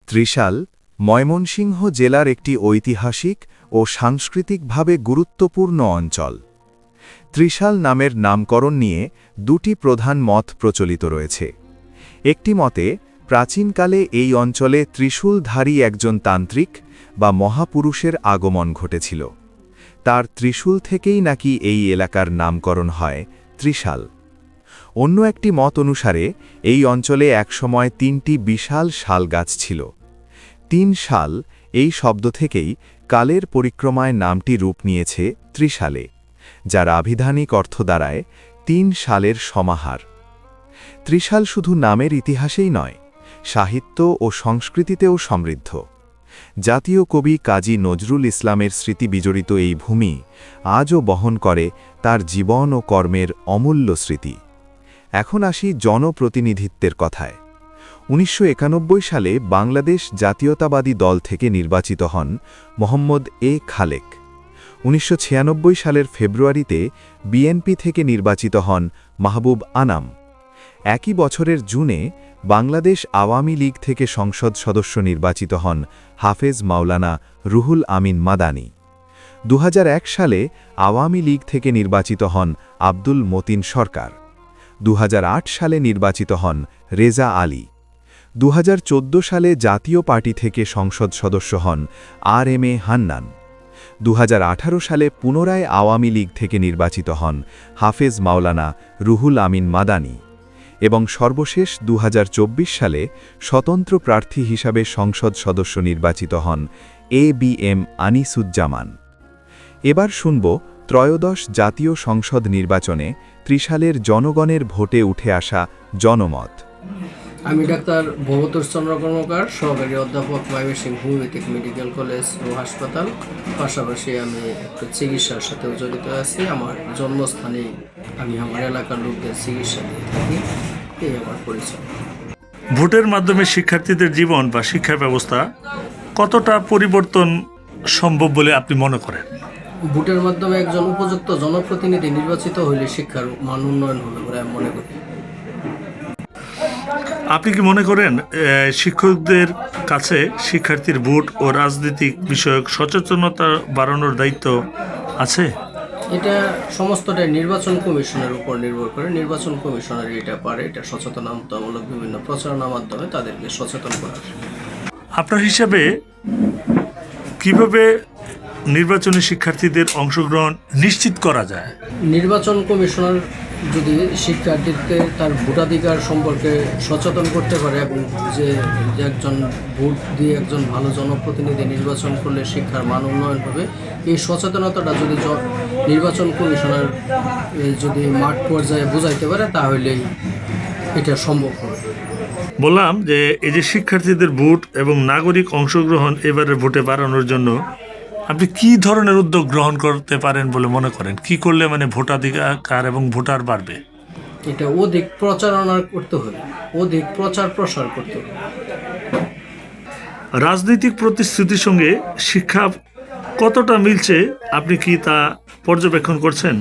ত্রিশাল ময়মনসিংহ জেলার একটি ঐতিহাসিক ও সাংস্কৃতিকভাবে গুরুত্বপূর্ণ অঞ্চল। ত্রিশাল নামের নামকরণ নিয়ে দুটি প্রধান মত প্রচলিত রয়েছে। একটি মতে প্রাচীনকালে এই অঞ্চলে ত্রিশূলধারী একজন তান্ত্রিক বা মহাপুরুষের আগমন ঘটেছিল। তার ত্রিশূল থেকেই নাকি এই এলাকার নামকরণ হয় ত্রিশাল। অন্য একটি মত অনুসারে এই অঞ্চলে একসময় 3টি বিশাল শাল গাছ ছিল। 3 শাল এই শব্দ থেকেই কালের পরিক্রমায় নামটি রূপ নিয়েছে ত্রিশালে, যার আভিধানিক অর্থ দাঁড়ায় 3 শালের সমাহার। ত্রিশাল শুধু নামের ইতিহাসেই নয়, সাহিত্য ও সংস্কৃতিতেও সমৃদ্ধ। জাতীয় কবি কাজী নজরুল ইসলামের স্মৃতি বিজড়িত এই ভূমি আজও বহন করে তার জীবন ও কর্মের অমূল্য স্মৃতি। এখন আসি জনপ্রতিনিধিত্বের কথায়। 1991 সালে বাংলাদেশ জাতীয়তাবাদী দল থেকে নির্বাচিত হন মোহাম্মদ এ খালেক। 1996 সালের ফেব্রুয়ারিতে বিএনপি থেকে নির্বাচিত হন মাহবুব আনাম। একই বছরের জুনে বাংলাদেশ আওয়ামী লীগ থেকে সংসদ সদস্য নির্বাচিত হন হাফেজ মাওলানা রুহুল আমিন মাদানী। 2001 সালে আওয়ামী লীগ থেকে নির্বাচিত হন আব্দুল মতিন সরকার। 2008 সালে নির্বাচিত হন রেজা আলী। 2014 সালে জাতীয় পার্টি থেকে সংসদ সদস্য হন আর.এম.এ. হান্নান। 2018 সালে পুনরায় আওয়ামী লীগ থেকে নির্বাচিত হন হাফেজ মাওলানা রুহুল আমিন মাদানী এবং সর্বশেষ 2024 সালে স্বতন্ত্র প্রার্থী হিসাবে সংসদ সদস্য নির্বাচিত হন এ.বি.এম. আনিসুজ্জামান। এবার শুনব ত্রয়োদশ জাতীয় সংসদ নির্বাচনে ত্রিশালের জনগণের ভোটে উঠে আসা জনমত। আমি ডাক্তার ভবতোষ চন্দ্র কর্মকার, সহকারী অধ্যাপক ময়মনসিংহ হোমিওপ্যাথিক মেডিকেল কলেজ ও হাসপাতাল। পাশাপাশি আমি একটু চিকিৎসার সাথেও জড়িত আছি। আমার জন্মস্থানেই আমি আমার এলাকার লোকদের চিকিৎসা দিয়ে থাকি, এই আমার পরিচয়। ভোটের মাধ্যমে শিক্ষার্থীদের জীবন বা শিক্ষা ব্যবস্থা কতটা পরিবর্তন সম্ভব বলে আপনি মনে করেন? ভোটের মাধ্যমে একজন উপযুক্ত জনপ্রতিনিধি নির্বাচিত হলে শিক্ষার মান উন্নয়ন হবে বলে আমি মনে করি। আপনি কি মনে করেন শিক্ষকদের কাছে শিক্ষার্থীর ভোট ও রাজনৈতিক বিষয়ক সচেতনতা বাড়ানোর দায়িত্ব আছে? এটা সমস্তটাই নির্বাচন কমিশনের উপর নির্ভর করে। নির্বাচন কমিশনার এটা পারে, এটা সচেতনতামূলক বিভিন্ন প্রচারণার মাধ্যমে তাদেরকে সচেতন করা। আপনার হিসাবে কিভাবে নির্বাচনী শিক্ষার্থীদের অংশগ্রহণ নিশ্চিত করা যায়? নির্বাচন কমিশনার যদি শিক্ষার্থীকে তার ভোটাধিকার সম্পর্কে সচেতন করতে পারে এবং যে একজন ভোট দিয়ে একজন ভালো জনপ্রতিনিধি নির্বাচন করলে শিক্ষার মান উন্নয়ন হবে, এই সচেতনতাটা যদি নির্বাচন কমিশনার যদি মাঠ পর্যায়ে বোঝাইতে পারে তাহলেই এটা সম্ভব হবে। বললাম যে এই যে শিক্ষার্থীদের ভোট এবং নাগরিক অংশগ্রহণ এবারের ভোটে বাড়ানোর জন্য আপনি কি ধরনের উদ্যোগ গ্রহণ করতে পারেন বলে মনে করেন? কি করলে মানে ভোটাধিকার এবং ভোটার বাড়বে? এটা অধিক প্রচারণা করতে হবে, অধিক প্রচার প্রসার করতে হবে। রাজনৈতিক প্রতিশ্রুতির সঙ্গে শিক্ষা কতটা মিলছে আপনি কি তা পর্যবেক্ষণ করছেন?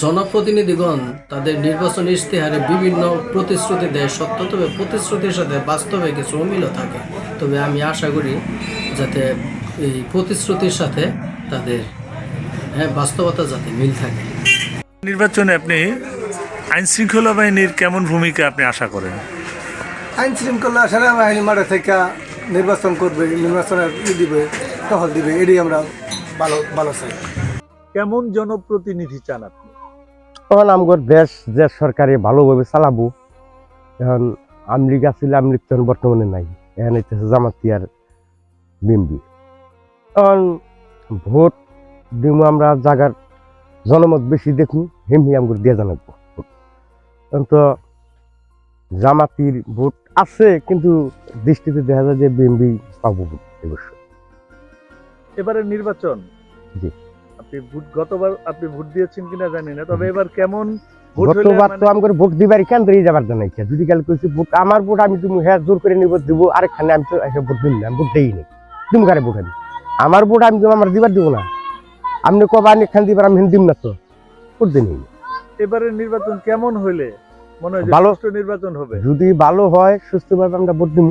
জনপ্রতিনিধিগণ তাদের নির্বাচনী ইশতেহারে বিভিন্ন প্রতিশ্রুতি দেয় সত্য, তবে প্রতিশ্রুতির সাথে বাস্তবে কিছু অমিলও থাকে। তবে আমি আশা করি যাতে এই প্রতিশ্রুতির সাথে তাদের বাস্তবতা যাতে মিল থাকে। নির্বাচনে আপনি আইন শৃঙ্খলা বাহিনীর কেমন ভূমিকা আপনি আশা করেন? আইন শৃঙ্খলা সেনাবাহিনী মাঠে থেকে নির্বাচন করবে, নির্বাচনের দিবে, টহল দিবে, এটাই আমরা ভালো চাই। কেমন জনপ্রতিনিধি চান আপনি? তখন আমগর দেশ যে সরকারে ভালোভাবে চালাবো। এখন আমলিগ আসলে আমলিগ তখন বর্তমানে নাই, এখানে জামাতি আর বিএনপি। তখন ভোট দিব আমরা জায়গার জনমত বেশি দেখুন, হেমহি আমগর দিয়ে জানাবো। তখন তো জামাতির ভোট আছে, কিন্তু দৃষ্টিতে দেখা যায় যে বিএনপি পাবো ভোট এবছর। এবারের নির্বাচন জি, আপনি গতবার আপনি ভোট দিয়েছেন কিনা জানি না, তবে এবার কেমন ভোট হলে গতবার তো আমার ভোট দিবার কেন দিয়ে যাবার জানাই, যদি কাল কইছি ভোট আমার ভোট আমি তুমি হ্যাঁ জোর করে নিব দিব, আরেকখানে আমি তো ভোট দিই না, ভোট দেই নাই। তুমি কারে ভোট আমি আমার ভোট আমি আমার দিবার দিব না, আপনি কবা এখান দিবার আমি দিম না, তো ভোট দিই নাই। এবারের নির্বাচন কেমন হইলে মনে হয় ভালো নির্বাচন হবে? যদি ভালো হয় সুস্থভাবে আমরা ভোট দিব।